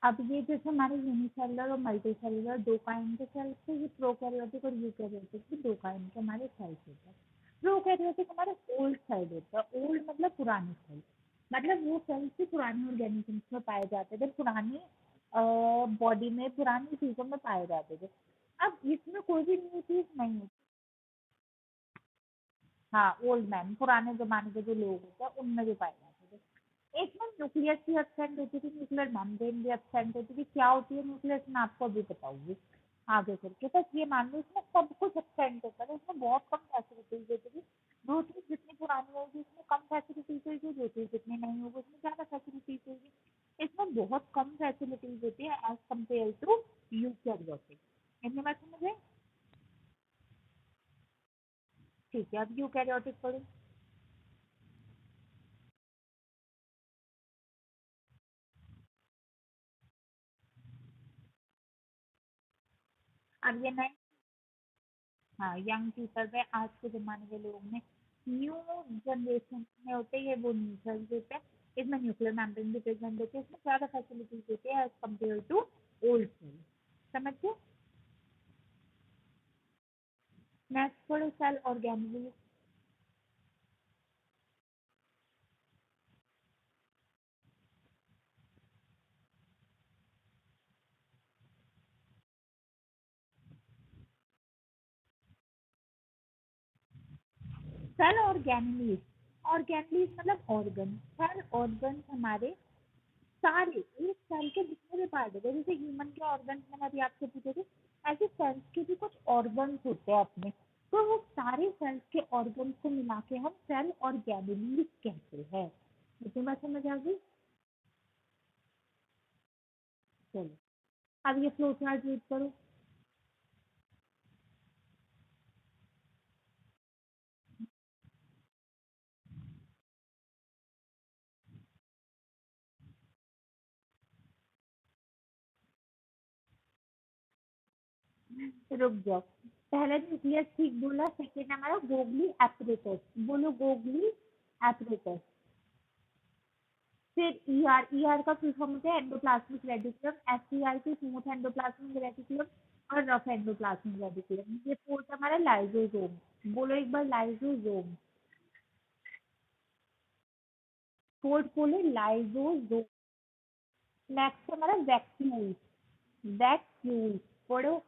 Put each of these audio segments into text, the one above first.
अब ये जैसे हमारे यूनिसेलुलर और मल्टी सेलुलर दो काइंड के सेल्स थे, ये प्रोकैरियोटिक और यूकैरियोटिक भी दो काइंड के हमारे सेल्स होते हैं। प्रोकैरियोटिक हमारे ओल्ड साइड होता है, ओल्ड मतलब पुराने सेल, मतलब वो सेल्स ही पुरानी ऑर्गेनिजम्स में पाए जाते थे, पुरानी बॉडी में पुरानी चीजों में पाए जाते थे। अब इसमें कोई भी न्यू चीज नहीं होती। हाँ, ओल्ड मैन, पुराने जमाने के जो लोग होते हैं उनमें भी पाए जाते थे। एक में न्यूक्लियस भी एब्सेंट होती थी, न्यूक्लियर मेम्ब्रेन भी एब्सेंट होती थी। क्या होती है न्यूक्लियस, मैं आपको अभी बताऊंगी आगे करके। बस ये मान लो इसमें सब कुछ एब्सेंट होता है, इसमें बहुत कम फैसिलिटीज होती थी। जो चीज जितनी पुरानी होगी उसमें कम फैसिलिटीज होगी, जो चीज जितनी नहीं होगी उसमें ज्यादा फैसिलिटीज होगी। इसमें बहुत कम फैसिलिटीज होती है एज कम्पेयर टू यूकैरियोटिक। इतनी बात समझ गए? ठीक है, अब यूकैरियोटिक पढ़ो। अब ये नए, हाँ, यंग पीपल में आज के ज़माने के लोग में न्यू जनरेशन में होते हैं, ये वो न्यू सेल्स होते हैं। इसमें न्यूक्लियर मेम्ब्रेन भी प्रेजेंट होती है, इसमें ज़्यादा फैसिलिटीज होती है as compare to old cell. समझ गए? नेक्स्ट पढ़ो, cell organelle. Cell organelle, organelle मतलब ऑर्गन। सेल ऑर्गन हमारे सारे, एक सेल के जितने भी पार्ट होते हैं, जैसे ह्यूमन के ऑर्गन्स मैंने अभी आपसे पूछे थे, ऐसे सेल्स के भी कुछ ऑर्गन्स होते हैं अपने। तो वो सारे सेल्स के ऑर्गन्स को मिला के हम सेल ऑर्गेनेल कहते हैं। इतनी बात समझ आ गई? चलो, अब ये फ्लो चार्ट रीड करो। रुक जाओ, पहला न्यूक्लियस ठीक बोला, सेकेंड हमारा गोगली एपरेटस। बोलो गोगली एपरेटस। फिर ईआर, ईआर का फुल फॉर्म होता है एंडोप्लाज्मिक रेटिकुलम। एसईआर की स्मूथ एंडोप्लाज्मिक रेटिकुलम और रफ एंडोप्लाज्मिक रेटिकुलम। ये फोर्थ हमारा लाइजोसोम। बोलो एक बार लाइजोसोम। फोर्थ बोले लाइजोसोम। नेक्स्ट हमारा वैक्यूल। वैक्यूल पढ़ो,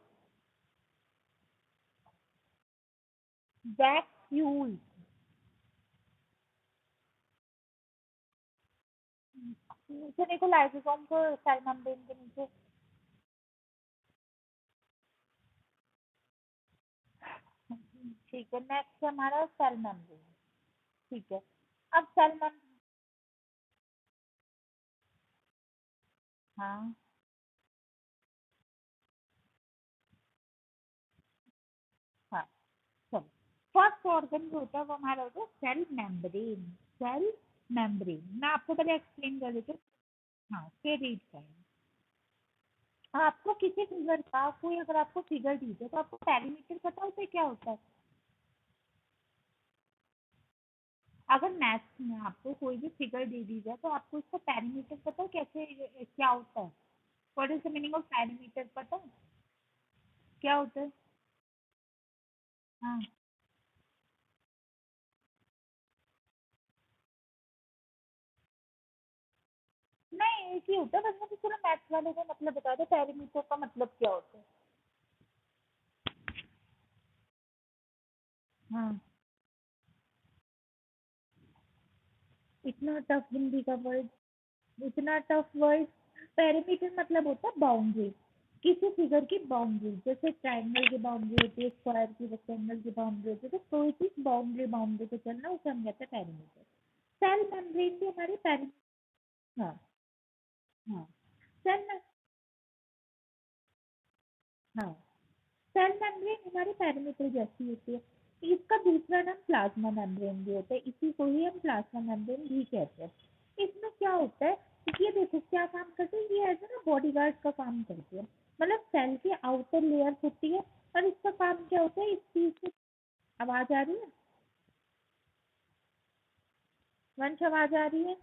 वैक्यूल। नीचे देखो लाइजोसोम को सेल मेम्ब्रेन के नीचे। ठीक है, नेक्स्ट हमारा सेल मेम्ब्रेन। ठीक है, अब सेल मेम्ब्रेन, हाँ, हाँ, चलो। फर्स्ट ऑर्गन जो होता है वो हमारा होता है सेल मेम्ब्रेन। सेल मेम्ब्रेन मैं आपको पहले एक्सप्लेन कर देती हूँ। हाँ, के रीड करें। आपको किसी फिगर का कोई अगर आपको फिगर दी जाए तो आपको पैरामीटर पता होता है क्या होता है? अगर मैथ्स में आपको कोई भी फिगर दे दी जाए तो आपको इसका पैरामीटर पता है कैसे, क्या होता है? What is the meaning of parameter, पता है क्या होता है? हाँ, नहीं एक ही होता है, बस मुझे पूरा मैथ्स वाले का मतलब बता दो, पैरामीटर का मतलब क्या होता है? हाँ, इतना टफ हिंदी का वर्ड, इतना टफ वर्ड। पैरामीटर मतलब होता है बाउंड्री, किसी फिगर की बाउंड्री। जैसे ट्रायंगल की बाउंड्री होती है, स्क्वायर की, रेक्टेंगल की बाउंड्री होती है, तो कोई चीज बाउंड्री बाउंड्री पे चलना उसे हम कहते हैं पैरामीटर। सेल मेम्ब्रेन भी हमारी पैरामीटर। हाँ, हाँ, सेल, हाँ, सेल मेम्ब्रेन हमारी पैरामीटर जैसी होती है। इसका दूसरा नाम प्लाज्मा मेम्ब्रेन भी होता है, इसी को ही हम प्लाज्मा मेम्ब्रेन भी कहते हैं। इसमें क्या होता है, ये देखो क्या काम करते हैं, ये ऐसा ना बॉडी गार्ड का काम करती है। मतलब सेल की आउटर लेयर होती है और इसका काम क्या होता है, इस चीज से। आवाज आ रही है? वंश आवाज आ रही है?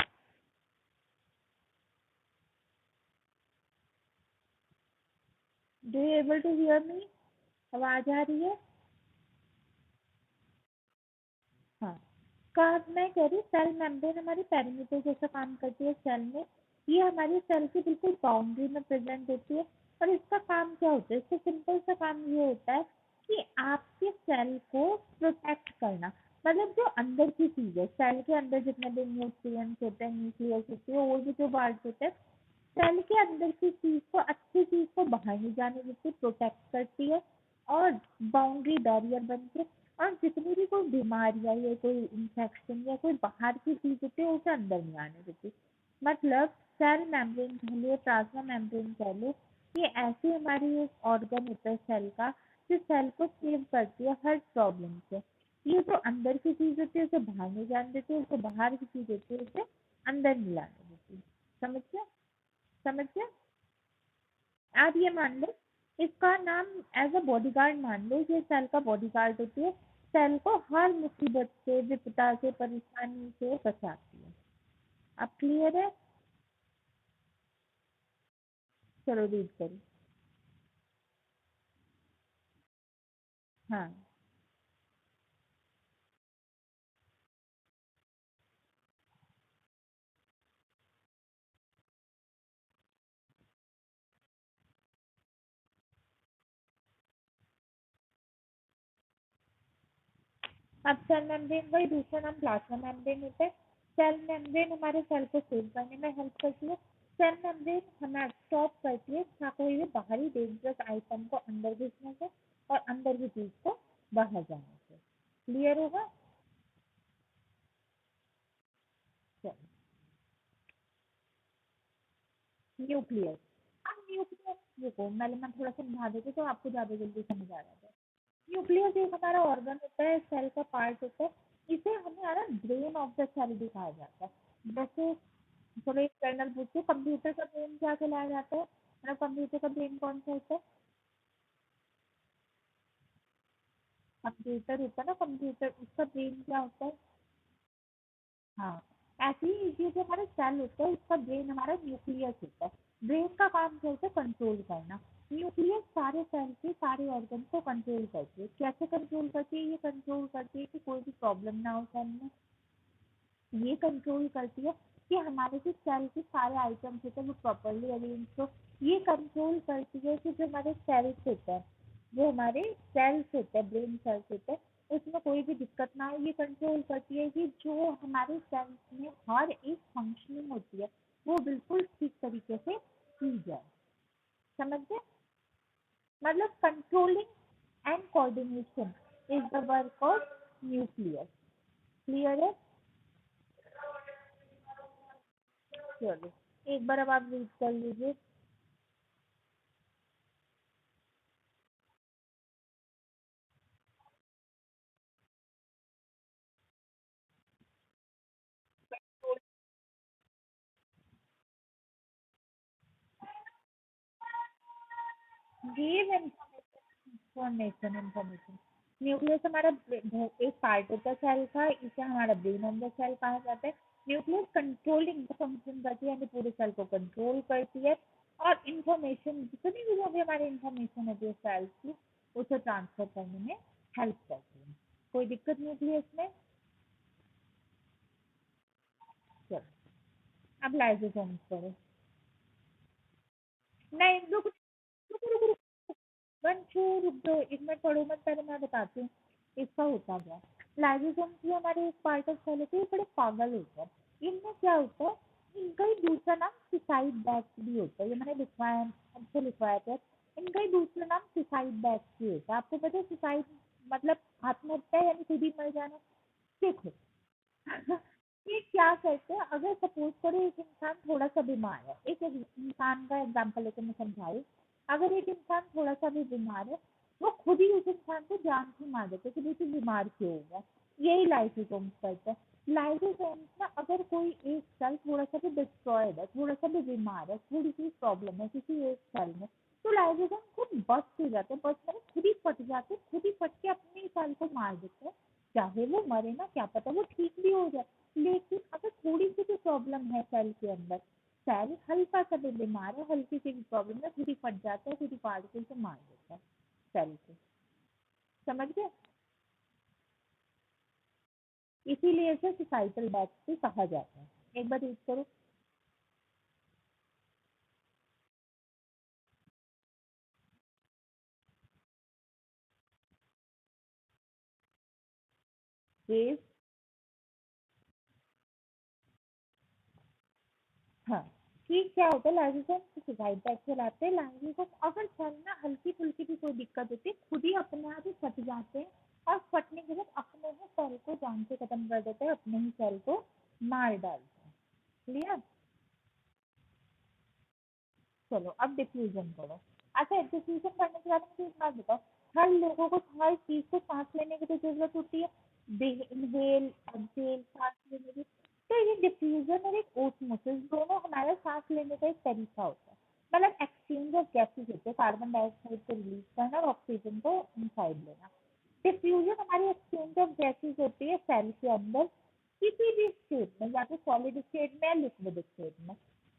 Do you able to hear me? आवाज आ रही है? हाँ। काम मैं कह रही सेल मेम्ब्रेन हमारी पेरीमीटर जैसा काम करती है सेल में। ये हमारी सेल की बिल्कुल बाउंड्री में प्रेजेंट होती है। और इसका काम क्या होता है? इसका सिंपल सा काम ये होता है कि आपके सेल को प्रोटेक्ट करना। मतलब जो अंदर की चीज है सेल के अंदर जितने भी न्यूट्रिएंट्स होते हैं न्यूक्लियस होती है और भी जो पार्ट होते हैं सेल के अंदर की चीज को अच्छी चीज को बाहर नहीं जाने देती प्रोटेक्ट करती है। और बाउंड्री बैरियर बनती है। और जितनी भी कोई बीमारियां या कोई इंफेक्शन या कोई बाहर की चीज होती है उसे अंदर नहीं आने देती। मतलब सेल मेम्ब्रेन कह लो प्लाज्मा मेम्ब्रेन कह लो ये ऐसी हमारी एक ऑर्गन होता है सेल का जो सेल को सेव करती है हर प्रॉब्लम से। ये जो अंदर की चीज होती है उसे बाहर नहीं जाने देती है जो बाहर की चीज होती है उसे अंदर नहीं लाने देती। समझ गया? समझ गया? आप ये मान लो इसका नाम एज अ बॉडीगार्ड मान लो ये सेल का बॉडीगार्ड होती है। सेल को हर मुसीबत से विपदा से परेशानी से बचाती है। अब क्लियर है? चलो रीड करो। हाँ। अब सेल मेम्ब्रेन वही दूसरा नाम प्लाज्मा मेम्ब्रेन होता है। सेल मेम्ब्रेन हमारे सेल को सेव करने में हेल्प करती है। सेल मेम्ब्रेन हमें स्टॉप करती है ना कोई भी बाहरी डेंजरस आइटम को अंदर घुसने से और अंदर की चीज को बाहर जाने से। क्लियर होगा? चलो न्यूक्लियस। अब न्यूक्लियस देखो मैं थोड़ा समझा देती तो आपको ज्यादा जल्दी समझ आ जाता है। न्यूक्लियस एक हमारा ऑर्गन होता है सेल का पार्ट होता है। इसे हमें है ना ब्रेन ऑफ द सेल दिखाया जाता है। जैसे थोड़े एक्सटर्नल पूछते कंप्यूटर का ब्रेन क्या कहलाया जाता है? मतलब कंप्यूटर का ब्रेन कौन सा होता है? कंप्यूटर होता है ना कंप्यूटर उसका ब्रेन क्या होता है? हाँ। ऐसे ही ये जो हमारा सेल होता है उसका ब्रेन हमारा न्यूक्लियस होता है। ब्रेन का काम क्या होता है? कंट्रोल करना। न्यूक्लियस सारे सेल के सारे ऑर्गन को कंट्रोल करती है। कैसे कंट्रोल करती है? ये कंट्रोल करती है कि कोई भी प्रॉब्लम ना हो सेल में। ये कंट्रोल करती है कि हमारे जो सेल के सारे आइटम्स होते हैं वो प्रॉपरली अरेंज हो। ये कंट्रोल करती है कि जो हमारे सेल्स होते हैं जो हमारे सेल्स होते हैं ब्रेन सेल्स होते हैं उसमें कोई भी दिक्कत ना हो। ये कंट्रोल करती है कि जो हमारे सेल्स में हर एक फंक्शनिंग होती है वो बिल्कुल ठीक तरीके से की जाए। समझ गए? मतलब controlling and coordination is the work of nucleus. Clear है? चलो एक बार अब आप रीड कर लीजिए। Give information information. न्यूक्लियस हमारा एक पार्ट होता है सेल का इसे हमारा ब्रेन ऑफ द सेल कहा जाता है। न्यूक्लियस कंट्रोलिंग फंक्शन करती है यानी पूरे सेल को कंट्रोल करती है। और इंफॉर्मेशन जितनी भी जो भी हमारी इंफॉर्मेशन होती है सेल्स की उसे ट्रांसफर करने में हेल्प करती है। कोई दिक्कत न्यूक्लियस में? चलो अब लाइसोसोम्स करो। नहीं रुक रुक रुक रुक वंशु रुक जाओ एक मिनट पढ़ो मत पहले मैं बताती हूँ इसका होता क्या है। लाइसोसोम भी हमारे एक पार्ट ऑफ सेल होते हैं ये बड़े पागल होते हैं। इनमें क्या होता है इनका ही दूसरा नाम सुसाइड बैक्स भी होता है। ये मैंने लिखवाया हमसे लिखवाया था। इनका ही दूसरा नाम सुसाइड बैक्स भी होता है। आपको पता है सुसाइड मतलब आत्महत्या यानी खुद ही मर जाना। देखो ये क्या करते हैं अगर सपोज करो एक इंसान थोड़ा सा बीमार है एक इंसान का एग्जांपल लेकर मैं समझाई। अगर एक इंसान थोड़ा सा भी बीमार है वो खुद ही उस इंसान को जान से मार देते कि भाई तू बीमार क्यों हो गया। यही लाइसोसोम्स करते हैं। लाइसोसोम्स में अगर कोई एक सेल थोड़ा सा भी डिस्ट्रॉयड है थोड़ा सा भी बीमार है थोड़ी सी प्रॉब्लम है किसी एक सेल में तो लाइसोसोम खुद बस्ट हो जाते हैं। बस्ट में खुद ही फट जाते हैं खुद ही फट के अपने ही सेल को मार देते हैं। चाहे वो मरे ना क्या पता वो ठीक भी हो जाए। लेकिन अगर थोड़ी सी भी प्रॉब्लम है सेल के अंदर सेल हल्का सा भी बीमार है, हल्की सी भी प्रॉब्लम है, खुद ही फट जाता है, खुद ही पार्टिकल से मार देता है सेल को। समझ गए? इसीलिए इसे सोसाइटल डेथ भी कहा जाता है। एक बार रीड करो। वेव, हाँ, कि क्या होता है लाइसोसोम सुसाइड डेथ चलाते हैं। लाइसोसोम अगर सेल ना हल्की फुल्की भी कोई दिक्कत होती है, खुद ही अपने आप ही फट जाते हैं, और फटने के बाद अपने ही सेल को जान से खत्म कर देते हैं, अपने ही सेल को मार डालते हैं। क्लियर? चलो अब डिफ्यूजन करो। अच्छा, डिफ्यूजन करने के बाद मुझे एक बात बताओ, हर लोगों को हर चीज को सांस लेने की तो जरूरत होती है, इनहेल एक्सहेल सांस लेने की। तो ये डिफ्यूजन और एक ओस्मोसिस दोनों हमारा सांस लेने का एक तरीका होता है। मतलब एक्सचेंज ऑफ गैसेस होते हैं, कार्बन डाइऑक्साइड को रिलीज करना और ऑक्सीजन को इनसाइड लेना। डिफ्यूजन हमारी एक्सचेंज ऑफ गैसेस होती है सेल के अंदर, किसी भी स्टेट में, या तो सॉलिड स्टेट में या लिक्विड स्टेट में,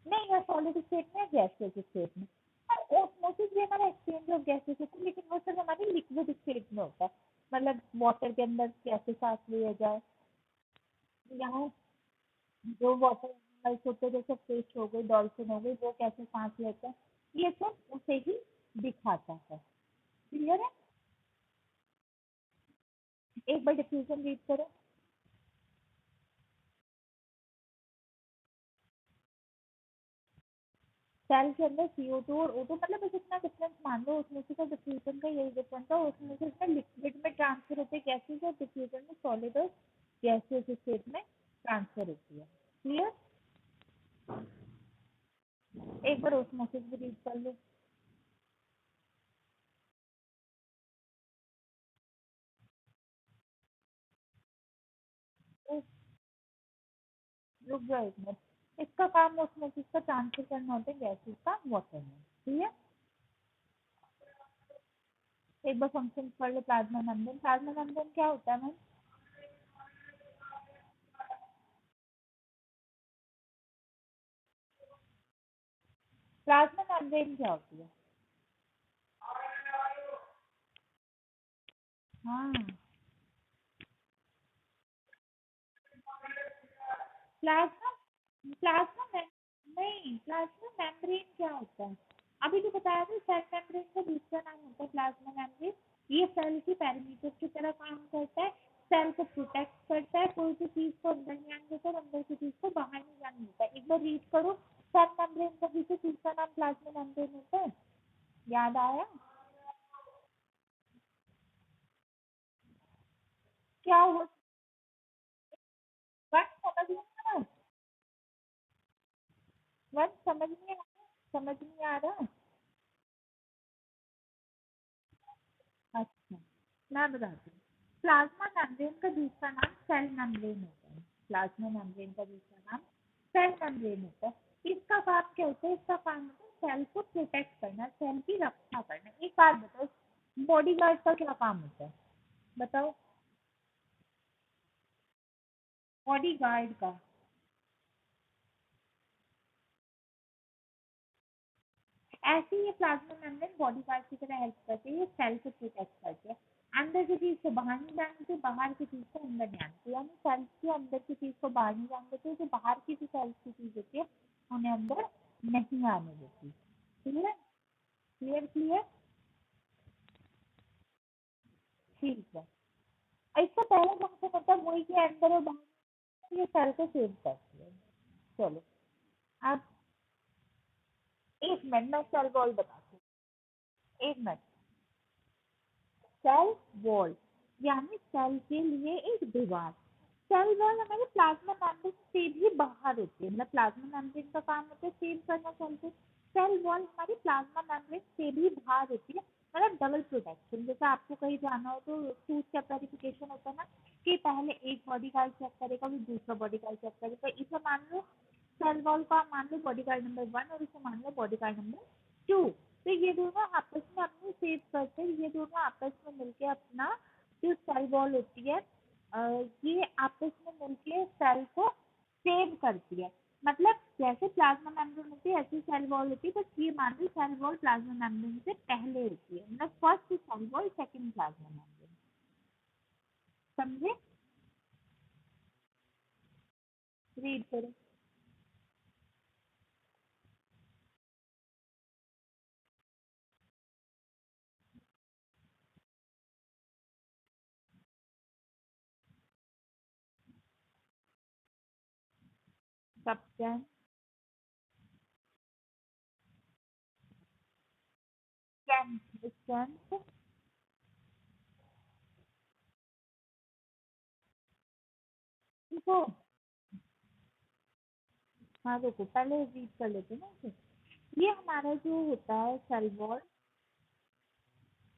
नहीं या सॉलिड स्टेट में, गैसियस स्टेट में। और ऑस्मोसिस भी हमारा एक्सचेंज ऑफ गैसेस होता है, लेकिन वो सिर्फ हमारी लिक्विड स्टेट में होता है। मतलब वाटर के अंदर कैसे सांस लिया जाए, यहाँ जो वाटर एनिमल्स होते हैं जैसे फिश हो गई, डॉल्फिन हो गई, वो कैसे सांस लेते हैं, ये सब उसे ही दिखाता है। क्लियर है? एक बार डिफ्यूजन रीड करो। सेल के अंदर CO2 और O2, मतलब बस इतना डिफरेंस मान लो, उसमें से तो डिफ्यूजन का यही डिफरेंस है, उसमें से इसमें लिक्विड में ट्रांसफर होते हैं गैसेज, और डिफ्यूजन में सॉलिड और गैसियस स्टेट में ट्रांसफर होती है। क्लियर? एक बार ऑस्मोसिस भी रीड कर लो। रुक जाओ एक मिनट, इसका काम ऑस्मोसिस का ट्रांसफर करना होता है गैसेज का वाटर में। क्लियर? एक बार फंक्शन पढ़ लो प्लाज्मा मेम्ब्रेन। प्लाज्मा मेम्ब्रेन क्या होता है मैम? प्लाज्मा मेम्ब्रेन क्या होती है? हाँ, प्लाज्मा प्लाज्मा नहीं, प्लाज्मा मेम्ब्रेन क्या होता है? अभी जो बताया था, सेल मेम्ब्रेन का दूसरा नाम होता है प्लाज्मा मेम्ब्रेन। ये सेल की पेरीमीटर की तरह काम करता है, सेल को प्रोटेक्ट करता है, कोई भी चीज को अंदर नहीं आने देता और अंदर की चीज को बाहर नहीं जाने देता। एक बार रीड करो, सेल मेम्ब्रेन का पीछे दूसरा नाम प्लाज्मा मेम्ब्रेन होता है। याद आया? क्या हुआ? वन समझ नहीं आ रहा? वन समझ नहीं आ रहा? समझ नहीं आ रहा? अच्छा, मैं बताती हूँ। प्लाज्मा मेम्ब्रेन का दूसरा नाम सेल मेम्ब्रेन होता है। प्लाज्मा मेम्ब्रेन का दूसरा नाम सेल मेम्ब्रेन होता है। इसका काम क्या होता है? इसका काम होता है सेल को प्रोटेक्ट करना, सेल की रक्षा करना। एक बात बताओ, बॉडी गार्ड का क्या काम होता है? बताओ। बॉडी गार्ड का ऐसे ही, ये प्लाज्मा मेम्ब्रेन बॉडी गार्ड की तरह हेल्प करती है, ये सेल को प्रोटेक्ट करती है। अंदर की चीज को बाहर नहीं जाने देती, बाहर की चीज को अंदर नहीं आने देती, यानी सेल के अंदर की चीज को बाहर नहीं जाने देती, जो बाहर की जो सेल्स की चीज होती है उन्हें अंदर नहीं आने देती। क्लियर? Clear clear? ठीक है। इसका पहला फंक्शन होता है वही के अंदर और बाहर, ये सेल को सेव करती है। चलो, अब एक मिनट में सेल वॉल बताती हूँ। एक मिनट। सेल वॉल यानी सेल के लिए एक दीवार। सेल वॉल हमारे प्लाज्मा मेम्ब्रेन से भी बाहर होती है, मतलब प्लाज्मा मेम्ब्रेन का काम होता है सेव करना सेल को। सेल वॉल हमारी प्लाज्मा मेम्ब्रेन से भी बाहर होती है, मतलब डबल प्रोटेक्शन। जैसे आपको कहीं जाना हो तो 2 स्टेप वेरिफिकेशन होता है ना, कि पहले एक बॉडी गार्ड चेक करेगा, फिर दूसरा बॉडी गार्ड चेक करेगा। इसे मान लो सेल वॉल का मान लो बॉडी गार्ड नंबर 1 और इसे मान लो बॉडी गार्ड नंबर 2। तो ये दोनों आपस में अपनी सेव करते हैं, ये दोनों आपस में मिलके अपना जो सेल वॉल होती है, ये आपस में मिलके सेल को सेव करती है। मतलब जैसे प्लाज्मा मेम्ब्रेन होती है ऐसी सेल वॉल होती है, बस ये मान लो सेल वॉल प्लाज्मा मेम्ब्रेन से पहले होती है, मतलब first cell wall second plasma membrane. समझे? रीड करो। Substance strength. देखो, हाँ रुको पहले रीड कर लेते हैं ना इसे। ये हमारा जो होता है सेल वॉल,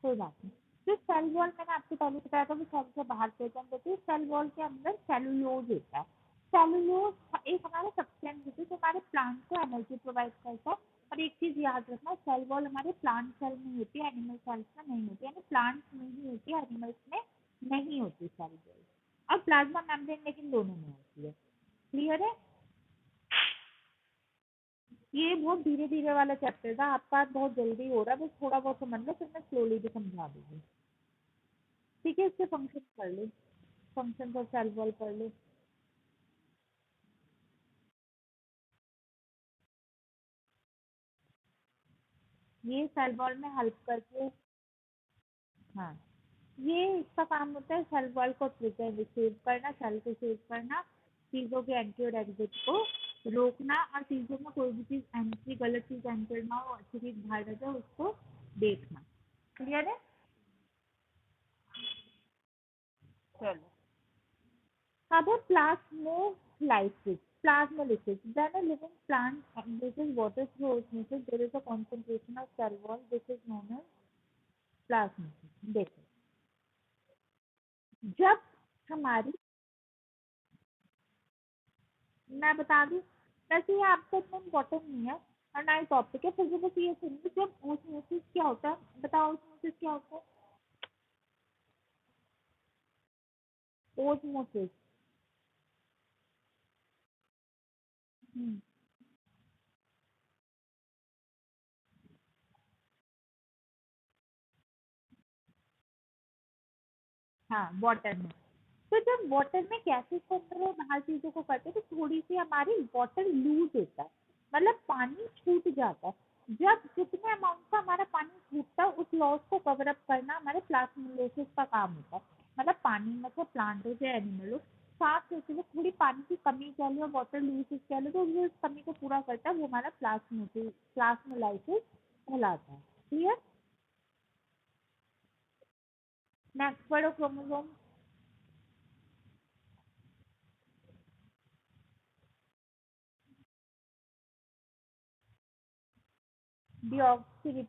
कोई बात नहीं। जो सेल वॉल मैंने आपको पहले बताया था वो सेल से बाहर प्रेजेंट होती है, सेल वॉल के अंदर सेलुलोज होता है। सेलुलोज एक हमारा सब्सटेंस होता है जो हमारे प्लांट को एनर्जी प्रोवाइड करता है। और एक चीज याद रखना, सेल वॉल हमारे प्लांट सेल में होती है, एनिमल सेल्स में नहीं होती, यानी प्लांट्स में ही होती है, एनिमल्स में नहीं होती सेल वॉल। और प्लाज्मा मेम्ब्रेन लेकिन दोनों में होती है। क्लियर है? ये बहुत धीरे धीरे वाला चैप्टर था, आपका बहुत जल्दी हो रहा है, बस थोड़ा बहुत समझ लो, फिर मैं स्लोली भी समझा दूंगी। ठीक है, इसके फंक्शन पढ़ लो, फंक्शन और सेल वॉल पढ़ लो। ये सेल वॉल में हेल्प करके, हाँ, ये इसका काम होता है सेल वॉल को प्रिजर्व सेव करना, सेल को सेव करना, चीजों के एंट्री और एग्जिट को रोकना, और चीजों में कोई भी चीज एंट्री, गलत चीज एंटर ना हो, अच्छी चीज बाहर आ जाए उसको देखना। क्लियर है? चलो, अब है plasmolysis. Plasmolysis. When a living plant uses water through osmosis, there is a concentration of cell wall. This is known as plasmolysis. देखो, जब हमारी, मैं बता दूं, वैसे ये आपको इतना इम्पोर्टेंट नहीं है और ना ही टॉपिक है, फिर भी बस ये सुनिए, जब ओस्मोसिस क्या होता है बताओ, ओस्मोसिस क्या होता है? ओस्मोसिस। हाँ, वाटर में। तो जब वाटर में गैसेस को अंदर और बाहर चीजों को करते हैं तो थोड़ी सी हमारी वाटर लूज होता है, मतलब पानी छूट जाता है। जब जितने अमाउंट का हमारा पानी छूटता है उस लॉस को कवर अप करना हमारे प्लास्मोलिसिस का काम होता है। मतलब पानी में से प्लांट हो या एनिमल हो, साथ होते हुए थोड़ी पानी की कमी कह लो, वाटर लूसिस कह लो, तो वो इस कमी को पूरा करता है, वो हमारा प्लास्मोलाइसिस कहलाता है। क्लियर? नेक्स्ट पढ़ो, क्रोमोसोम। डीऑक्सी,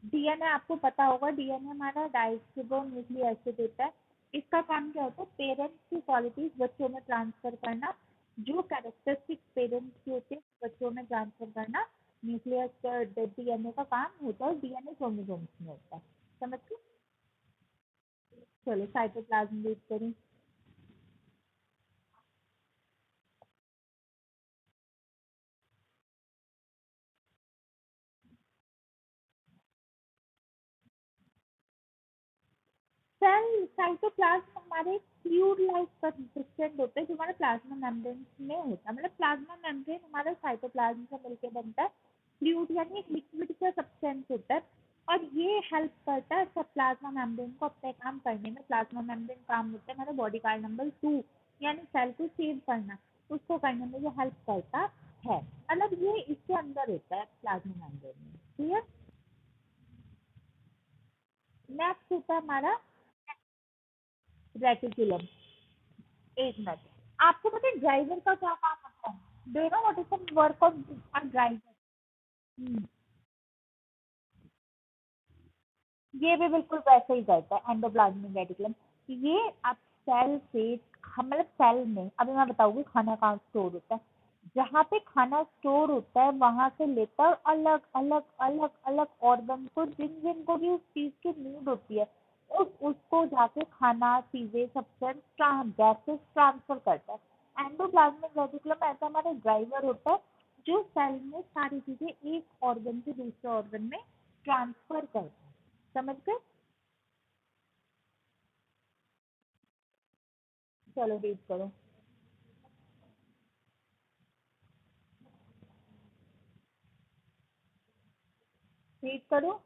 डीएनए आपको पता होगा, डीएनए हमारा डाइसोबो न्यूक्लिक एसिड होता है। इसका काम क्या होता है? पेरेंट्स की क्वालिटीज बच्चों में ट्रांसफर करना, जो कैरेक्टरिस्टिक्स पेरेंट्स की होती है बच्चों में ट्रांसफर करना, न्यूक्लियस डीएनए का काम होता है, डीएनए क्रोमोसोम्स में होता है। समझ गए? चलो साइटोप्लाज्म रीड करें। सेल साइटोप्लाज्म हमारे फ्लूइड लाइक कंसिस्टेंट होते हैं जो हमारे प्लाज्मा मेम्ब्रेन में होता है, मतलब प्लाज्मा मेम्ब्रेन हमारे साइटोप्लाज्म से मिलकर बनता है। फ्लूइड यानी एक लिक्विड का सब्सटेंस होता है, और ये हेल्प करता है सब प्लाज्मा मेम्ब्रेन को अपने काम करने में। प्लाज्मा मेम्ब्रेन काम होता है हमारा बॉडी कार्ड नंबर 2, यानी सेल को सेव करना, उसको करने में ये हेल्प करता है। मतलब ये इसके अंदर होता है प्लाज्मा मेम्ब्रेन में। क्लियर? नेक्स्ट होता है हमारा रेटिकुलम। एक मिनट, आपको पता है ड्राइवर का क्या काम होता है? Do you know what is the work of a driver? ये भी बिल्कुल वैसे ही करता है एंडोप्लाज्मिक रेटिकुलम। ये आप सेल से, मतलब सेल में, अभी मैं बताऊंगी खाना कहाँ स्टोर होता है। जहाँ पे खाना स्टोर होता है वहां से लेकर अलग अलग अलग अलग ऑर्गन को, जिन जिन को भी उस चीज की नीड होती है, उसको जाके खाना, चीजें, सब्सटेंस, गैसेस ट्रांसफर करता है। एंडोप्लाज्मिक रेटिकुलम ऐसा हमारा ड्राइवर होता है जो सेल में सारी चीजें एक ऑर्गन से दूसरे ऑर्गन में ट्रांसफर करता है। समझ गए? चलो रीड करो। रीड करो।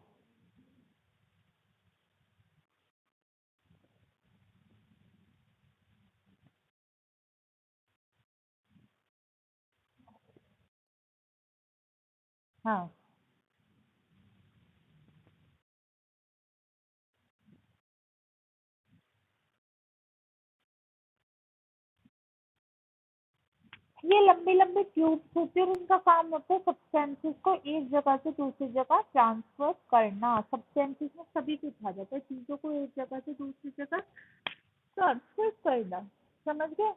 हाँ, ये लंबी लंबी ट्यूब्स होती है और उनका काम होता है सब्सटेंसेस को एक जगह से दूसरी जगह ट्रांसफर करना। सब्सटेंसेस में सभी कुछ आ जाता है, चीजों को एक जगह से दूसरी जगह ट्रांसफर करना। समझ गए?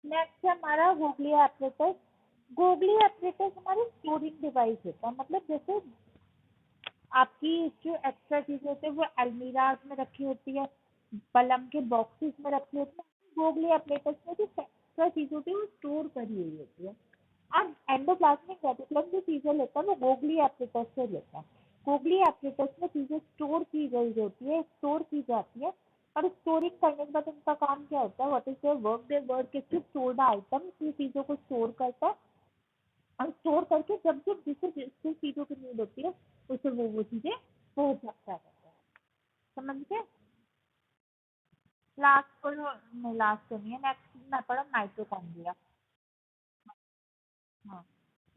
नेक्स्ट है हमारा गोगली एपरेटस। गोगली एपरेटस हमारी स्टोरिंग डिवाइस होता है, मतलब जैसे आपकी जो एक्स्ट्रा चीजें होती है वो अलमीराज में रखी होती है, पलंग के बॉक्सेस में रखी होती है। गोगली एपरेटस में जो एक्स्ट्रा चीजें होती है वो स्टोर करी हुई होती है। अब एंडोप्लाज्मिक रेटिकुलम जो चीजें लेता है वो गोगली एपरेटस से लेता है। गोगली एपरेटस में चीजें स्टोर की गई होती है, स्टोर की जाती है। और स्टोरिंग करने के बाद उनका काम क्या होता है? What is their work? Their work is to store the item. ये चीजों को स्टोर करता है और स्टोर करके जब जब जिसे जिस चीजों की नीड होती है उसे वो चीजें पहुंचाता रहता है। समझ गए? लास्ट को नहीं, लास्ट तो नहीं है, नेक्स्ट मैं पढ़ा माइटोकॉन्ड्रिया। हाँ,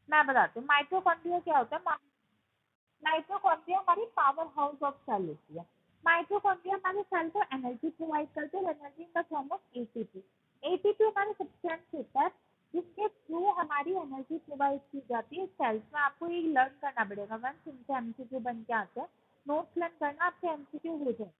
मैं बताती हूँ माइटोकॉन्ड्रिया क्या होता है। माइटोकॉन्ड्रिया हमारी पावर हाउस ऑफ सेल होती है। माइटोकॉन्ड्रिया हमारे सेल को एनर्जी प्रोवाइड करते हैं, energy in the form of ATP. ATP हमारा सब्सटेंस होता है जिसके थ्रू हमारी एनर्जी प्रोवाइड की जाती है सेल्स में। आपको ये लर्न करना पड़ेगा, वंस इनके एमसीक्यू बन के आते हैं, नोट्स लर्न करना, आपके एमसीक्यू हो जाए।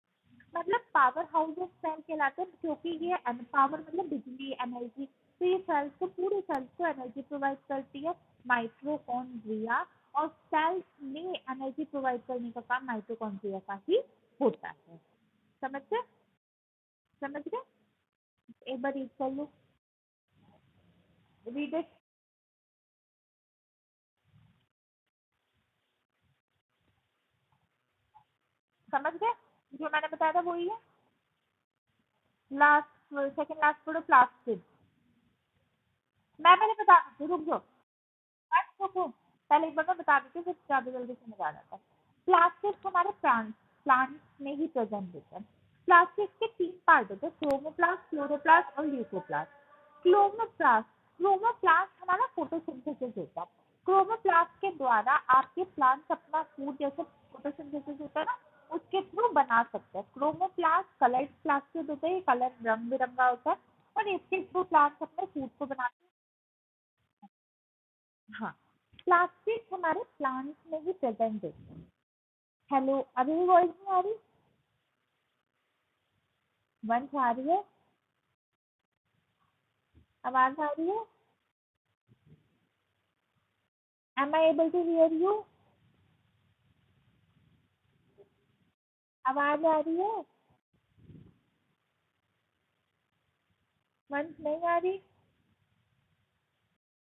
मतलब पावर हाउस ऑफ सेल कहलाते हैं क्योंकि ये पावर मतलब बिजली, एनर्जी। तो ये सेल्स को, पूरे सेल्स को एनर्जी प्रोवाइड करती है माइटोकॉन्ड्रिया। और सेल्स में एनर्जी प्रोवाइड करने का काम माइटोकॉन्ड्रिया का ही होता है। समझ गए? समझ गए? एक बार रीड कर लो। Read it. समझ गए? जो मैंने बताया था वही है। लास्ट, सेकंड लास्ट पढ़ो, प्लास्टिड। मैं पहले बता देती हूँ, रुक जाओ। बस रुको, पहले एक बार मैं बता देती हूँ, फिर ज़्यादा जल्दी समझ आ जाता है। प्लास्टिक हमारे प्लांट्स में ही प्रेजेंट होता है। प्लास्टिक के तीन पार्ट होते हैं, क्रोमोप्लास्ट, क्लोरोप्लास्ट और ल्यूकोप्लास्ट। क्लोमोप्लास्ट क्लोमोप्लास्ट हमारा फोटोसिंथेसिस होता है। क्रोमोप्लास्ट के द्वारा आपके प्लांट्स अपना फूड, जैसे फोटोसिंथेसिस होता है ना, उसके थ्रू बना सकते हैं। क्रोमोप्लास्ट कलर्ड प्लास्टिड होता है, ये कलर रंग बिरंगा होता है और इसके थ्रू प्लांट्स अपने फूड को बनाते हैं। हाँ, प्लास्टिक हमारे प्लांट्स में ही प्रेजेंट होते हैं। हेलो, अभी भी वॉइस नहीं आ रही? वंश आ रही है? आवाज आ रही है? Am I able to hear you? आवाज आ रही है? वंश नहीं आ रही?